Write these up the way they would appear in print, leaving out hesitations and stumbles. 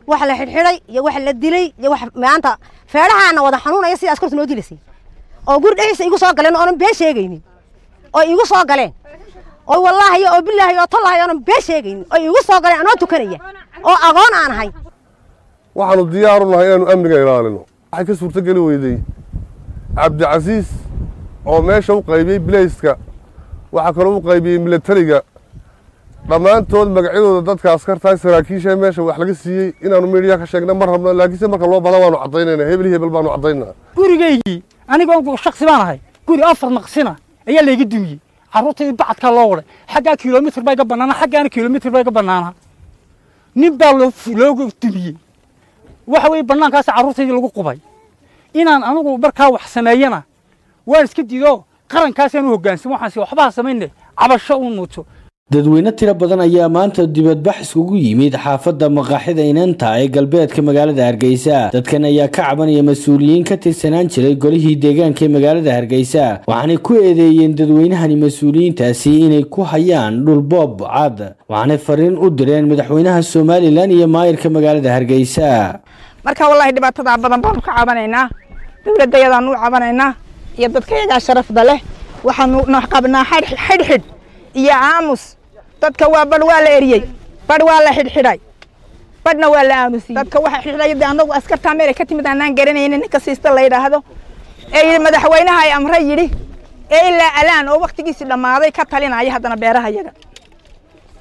waxa la xidhxidhay iyo waxa la dilay iyo wax maanta feerahaana wada xanuunaya si askartu noo dilasay oo guri dhexdiisa igu soo galeen oo aan been sheegaynin oo igu soo galeen oo wallaahi oo billaahi oo tallahi oo aan been sheegaynin oo igu soo galeen anoo tukanaya oo agoon aan ahay waxaanu diyaar u nahay inaanu amniga ilaalino waxay ka suurtageli weyday cabdicasiis oo meesha u qaybiyey bilayska waxa kale uu qaybiyey militariga dhammaantood magacyadooda dadka askarta saraakiisha meesha wax laga siiyey inaanu meediya ka sheegna mar rabno laakiin marka loo badan waanu cadaynaynaa hebel baanu cadaynaa gurigeygii anigoo shakhsi baan ahay guri 4 maqsina ayaa layga dumiyey carruurtii bacadka loo waday xagga kiiloomitir bay ka banaana xaggaana kiiloomitir bay ka banaana nin baa loogu dumiyey waxa way banaankaas carruurtii lagu qubay inaan anigu markaa wax sameeyana waan iska diido qarankaas aan u hoggaansan waxaan waxba sameeynay cabasho u muuto dadweyne tiro badan ayaa maanta dibadbax isugu yimid xaafadda maqaaxida inanta ee galbeedka magaalada Hargeysa dadkan ayaa ka cabanaya mas'uuliyiin ka tirsanaan jiray golihii deegaanka ee magaalada Hargeysa waxaanay ku eedeeyeen dadweynahani mas'uuliyiintaasi inay ku hayaan dhul boob cad waxaanay fariin u direen madaxweynaha Soomaaliland iyo maayirka magaalada Hargeysa marka wallahi dhibaatada badan baan ka cabanaynaa dawladayadaan u cabanaynaa iyo dadkayaga sharafda leh waxaan noo qabnaa xidhxidh iyo aamus dadka waa bal waa la eriyay bal waa la xidhxidhay badna waa la aamusiyay dadka waxa xidhxidhay anagu askarta Ameerika ka timid aanan garanaynin ninka siista la yiraahdo ee madaxweynaha ay amray yiri ee la alaan oo waqtigiisa dhamaaday ka talinaya hadana beeraha yaga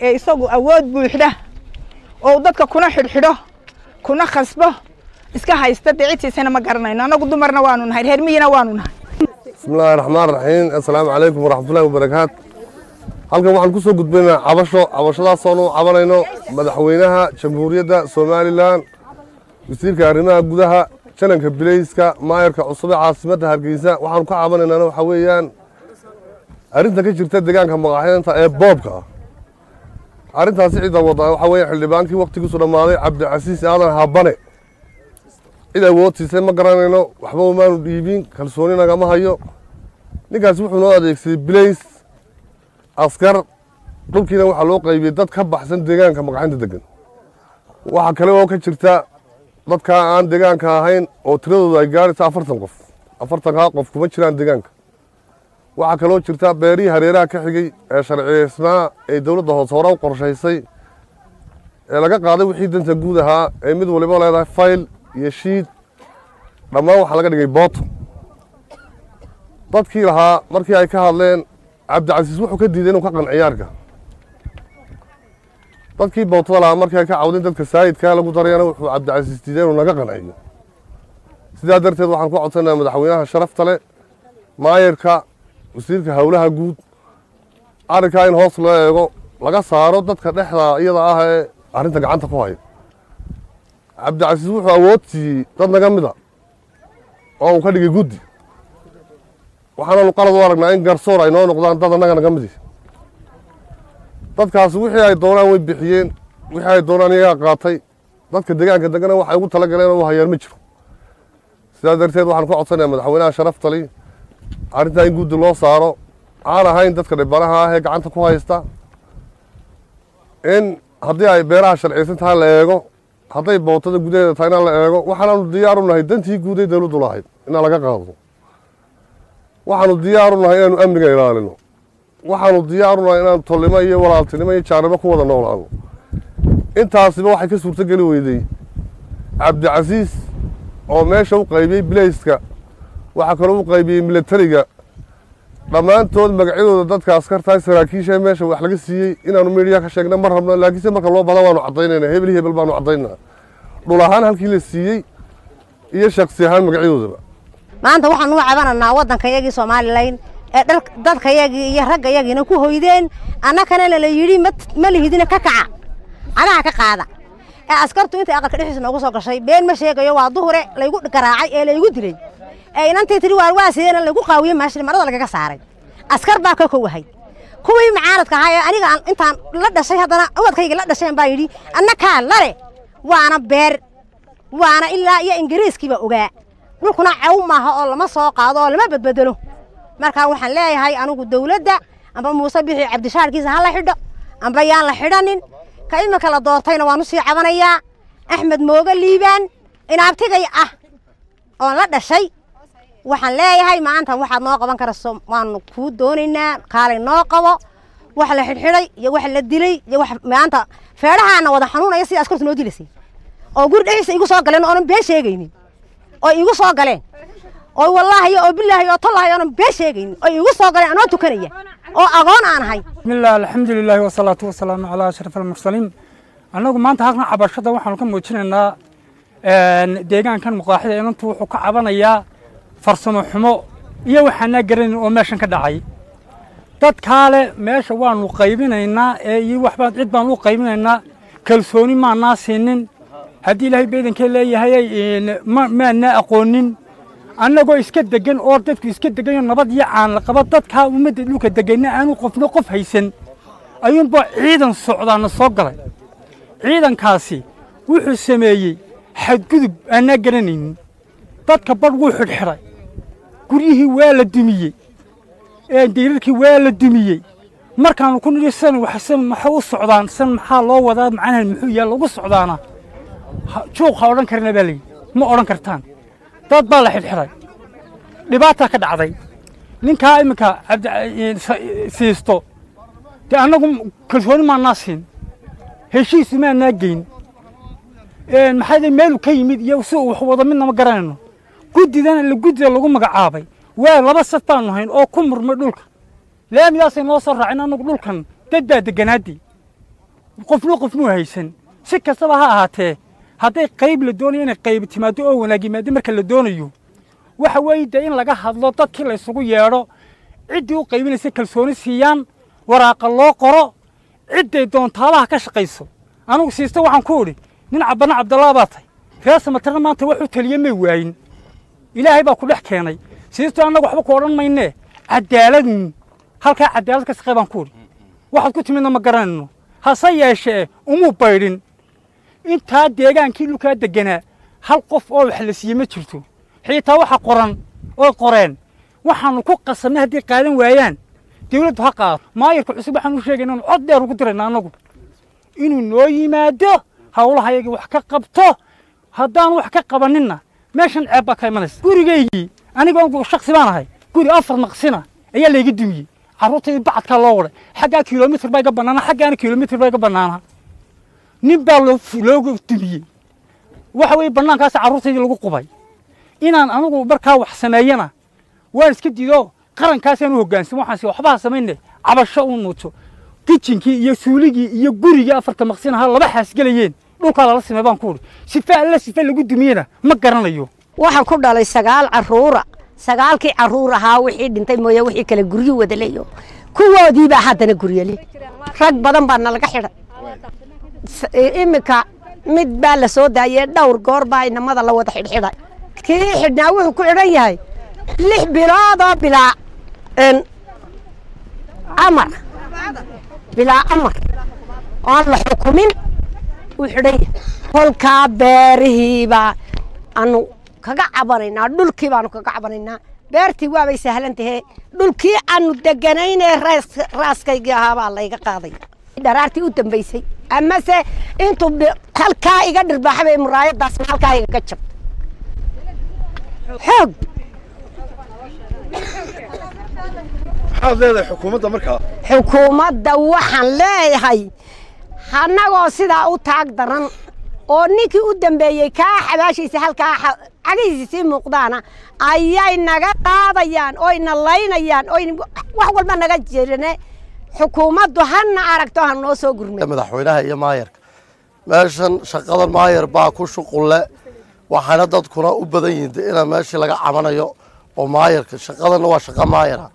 ee isagu awood buuxda oo dadka kuna xidhxidho kuna khasbo iska haysta dicitiisana ma garanayno anagu dumarna waanu nahay reer miyina waanu nahay bismillaahir rahmaanir rahiim assalaamu alaykum waraxmatullaahi wabarakaatuh halkan waxaan ku soo gudbinaa cabashadaas oo cabanayno madaxweynaha jamhuuriyadda Soomaaliland wasiirka arrimaha gudaha jananka bilayska maayirka cusub ee caasimadda Hargeysa waxaan ka cabanaynaa waxa weeyaan arrinta ka jirta deegaanka maqaaxida ee boobka arrintaasi cid wada waxa weeye xildhibaankii waqtigiisu dhamaaday Cabdicasiis Aadan Habane ila woodtiisa ma garanayno waxba maanu dhiibin kalsooni nagama hayo ninkaas wuxuu noo adeegsaday bilays askar dhulkiina waxa loo qaybiyay dad ka baxsan deegaanka maqaaxida degan waxa kale oo ka jirta dadka aan deegaanka ahayn oo tiradooda ay gaarayso 40 qof kuma jiraan deegaanka waxa kale oo jirta beeri hareeraha ka xigay ee sharciyeysnaa ee dawladda hoose hore u qorshaysay ee laga qaaday wixii danta guud ahaa ee mid waliba leedahay file iyo sheet dhammaan waxa laga dhigay booto dadkii lahaa markii ay ka hadleen Cabdicasiis wuxuu ka diiday inuu ka qanciyaarka dadkii bootada lahaa markii ay ka cawdeen dadka saayidka lagu darayana wuxuu Cabdicasiis diiday inuu naga qanciyo sidaa darteed waxaan ku codsanayaa madaxweynaha sharafta leh maayirka wasiirka hawlaha guud arrinka in hoos loo eego laga saaro dadka dhexda iyada ah ee arrinta gacanta ku haya Cabdicasiis wuxuu awood siiyey dad naga mid ah oo uu ka dhigay guddi waxaanu qalad u aragnaa in garsoor ay noo noqdaan dad anaga naga mid dadkaas wixii ay doonaan way bixiyeen wixii ay doonaan iyaga qaatay dadka deegaanka degana waxay ugu tala galeen oo hayaan ma jiro sidaa darteed waxaan ku codsanayaa madaxweynaha sharafta leh arrinta in guddi loo saaro aan ahayn dadka dhibanaha ah ee gacanta ku haysta in haddii ay beeraha sharciyeysan tahay la eego hadday bootada gudaheeda tahay in la eego waxaanu diyaar u nahay dantii guud ee dawladdu lahayd in laga qaado waxaanu diyaar u nahay inaanu amniga ilaalino waxaanu diyaar u nahay inaanu tolnimo iyo walaaltinimo iyo jaarnimo ku wada noolaano intaasiba waxay ka suurtageli weyday Cabdicasiis oo meesha u qaybiyey bilayska waxa kale uu qaybiyey militariga dhammaantood magacyadooda dadka askarta saraakiisha meesha wax laga siiyey inaanu meediya ka sheegna mar rabno laakiin marka loo badan waanu cadaynaynaa hebel baanu cadaynaa dhul ahaan halkii la siiyey iyo shakhsi ahaan magacyadooda maanta waxaan u cabanaynaa waddankayagii Soomaaliland ee dadkayagii iyo raggayagiina ku hoydeen annakana la yiri ma lihidina ka kaca anaha ka qaada ee askartu inta aqalka dhexdiisa noogu soo gashay been ma sheegayo waa duhure la igu garaacay ee la igu dilay ee inantii tiri waa sideena lagu qaawiyay maashil marada laga saaray askar baa ka koowahay kuwii macaaradka ahaa aniga intaan la dhashay hadana wadkayga la dhasheen baa yiri annaka lare waana beer waana ilaa iyo ingiriiskiiba ogaa dhulkuna caw maaha oo lama soo qaado oo lama badbadalo marka waxaan leeyahay anigu dawladda amba Muuse Bixi Cabdishaarkiisa ha la xidho amba yaan la xidhanin ka imika la doortayna waanu sii cabanayaa axmed mooga liibaan inaabtigay ah oon la dhashay waxaan leeyahay maanta waxaad noo qaban karayso waanu kuu doonaynaa kaalay noo qabo wax la xidhxidhay iyo wax la dilay iyo wax maanta feedhahaana wada xanuunaya sida askartu noo dilaysay oo guri dhexdiisa igu soo galeen oonan been sheegaynin oo igu soo galeen oo wallaahi oo billaahi oo tallaahi oonan been sheegaynin oo igu soo galeen anoo tukanaya oo agoon aan ahay bismillaah alxamdulilaahi wasalaatu wasalaamu calaa ashraf almursaliin annagu maanta halkan cabashada waxaanu ka muujinaynaa deegaankan muqaaxida inantu wuxuu ka cabanayaa farsamo xumo iyo waxaanaa garanin oo meeshan ka dhacay dadkaale meesha waanu qaybinaynaa iyo waxbaan cid baan u qaybinaynaa kalsooni maanaa siinin haddii ilaahay beedankee leeyahay maanaa aqoonin annagoo iska degan oo dadku iska degan oo nabad iyo caan la qaba dadkaa ummadda dhulka deganna aanu qofna qof haysan ayuunbaa ciidan socdaana soo galay ciidankaasi wuxuu sameeyey xadgudub aanaa garanaynin dadka badh wuu xidhxidhay guryihii waa la dumiyey diirarkii waa la dumiyey markaanu ku nidhi san maxay u socdaan san maxaa loo wadaa macnahan muxuu yahay lagu socdaana juuq ha odhan karina baa layidhi ma odhan kartaan dad baa la xidhxidhay dhibaataa ka dhacday ninkaa iminka siisto dee annagu kalsooni maanaa siin heshiisu maanaa geyn maxaa meelu ka yimid iyo si uu wax wado midna ma garanayno guddida lagu magacaabay waa laba saf baanu hayn oo ku murmay dhulka laamidaasay noo soo raacin annagu dhulkan dad baa deganaadii qofna qof muu haysan si kastaba ha ahaatee hadday qayb la doonayo inay qayb timaado oo wanaag yimaado marka la doonayo waxa weeye dee in laga hadlo dadkii la isugu yeedho ciddii u qaybinaysa kalsooni siiyaan waraaqa loo qoro cidday doontaabaha ka shaqayso anugu siista waxaan ku idhi nin cabbana cabdallaa baa tahay reer samatarna maanta wuxuu taliye may waayin ilaahay baa ku dhex keenay siisto annagu waxba ku odhan maynee cadaaladun halkaa cadaalad ka shaqee baan ku idhi waxaad ku timidna ma garanayno hase yeeshee umuu baydhin intaa deegaankii dhulkaa deganaa hal qof oo wax la siiye ma jirto xiitaa waxa qoran oo qoreen waxaanu ku qasamnay haddii qaadan waayaan dawladdu ha qaado maayarka cusub waxaan u sheegayna inu cod dheer ugu dirayna annagu inuu noo yimaado hawlahayaga wax ka qabto haddaan wax ka qabaninna meeshan ceeb baa ka imanaysa gurigaygii anigoon shaksi baan ahay guri 4 maqsina ayaa layga dumiyey carruurtaydi bacadkaa loo waday xaggaa kilomitir baa iga bannaana xaggaana kilomitir baa iga bannaana nin baa looga dumiyey waxa weeye bannaankaas carruurtaydii lagu qubay inaan anigu markaa wax sameeyana waan iska diido qarankaasaan u hoggaansan waxaansi waxbaha samayne cabasho u muuto kijinkii iyo suuligii iyo gurigii 4 maqsin ahaa laba xaas gelayeen dhulkaa lala simay baan ku idhi sifa lagu dumiyena ma garanayo waxaan ku dhalay 9 carruura 9kii carruur ahaa wixii dhintay mooye wixii kale guryo wada leeyo kuwoodii baa haddana guryo leh rag badan baa nalaga xidhay imika mid baa la soo daayay dhowr goor baa inamada la wada xidhxidhay kii xidhnaa wuxuu ku xidhan yahay 6 bilood oo bilaa amar oon la xukumin uu xidhan yahay kolkaa beerihiibaa anu kaga cabanaynaa dhulkii baanu kaga cabanaynaa beertii waabay sahlan tahay dhulkii aanu deganaynee raaskaygii ahaabaa layga qaaday dharaartii u dambaysay amase intuu halkaa iga dhirbaaxabay muraayadaas halkaa igaga jabto xoog maxaad leedahay xukuumadda markaa xukuumadda waxaan leeyahay annagoo sidaa u taag daran oo ninkii u dambeeyey kaa xabaashiisa halkaa cagihiisa sii muuqdaana ayay naga qaadayaan oyna laynayaan oy wax walba naga jirane xukuumaddu hana aragto ha noo soo gurmay madaxweynaha iyo maayarka meeshan shaqadan maayar baa ku shuqulle waxaana dadkuna u badan yihiin inaa meeshii laga cabanayo oo maayarka shaqadanna waa shaqa maayara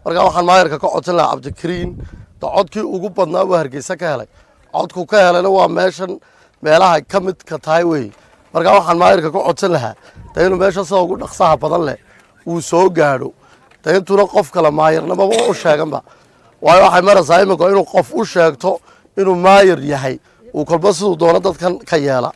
marka waxaan maayarka ka codsan lahaa cabdikariin codkii ugu badnaa uu Hargeysa ka helay codku ka helayna waa meeshan meelaha ka mid ka tahay wey marka waxaan maayarka ka codsan lahaa inuu meesha soo ugu dhaqsaha badan leh uu soo gaadho intuna qof kale maayarnimo u sheeganba waayo waxay maraysaa imika inuu qof u sheegto inuu maayar yahay uu kolba siduu doono dadkan ka yeela